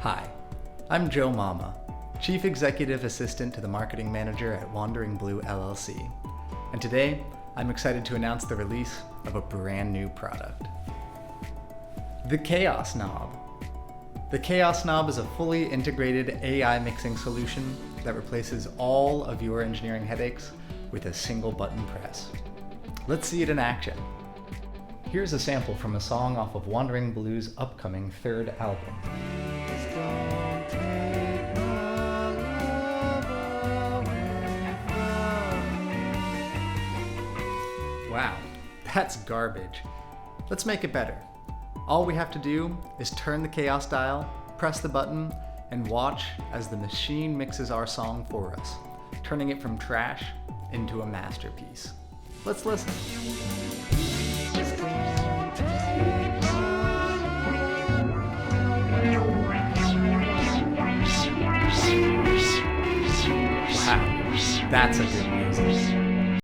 Hi, I'm Joe Mama, Chief Executive Assistant to the Marketing Manager at Wandering Blue LLC. And today, I'm excited to announce the release of a brand new product. The Chaos Knob. The Chaos Knob is a fully integrated AI mixing solution that replaces all of your engineering headaches with a single button press. Let's see it in action. Here's a sample from a song off of Wandering Blue's upcoming third album. Wow, that's garbage. Let's make it better. All we have to do is turn the Chaos dial, press the button, and watch as the machine mixes our song for us, turning it from trash into a masterpiece. Let's listen. Wow, that's a good music.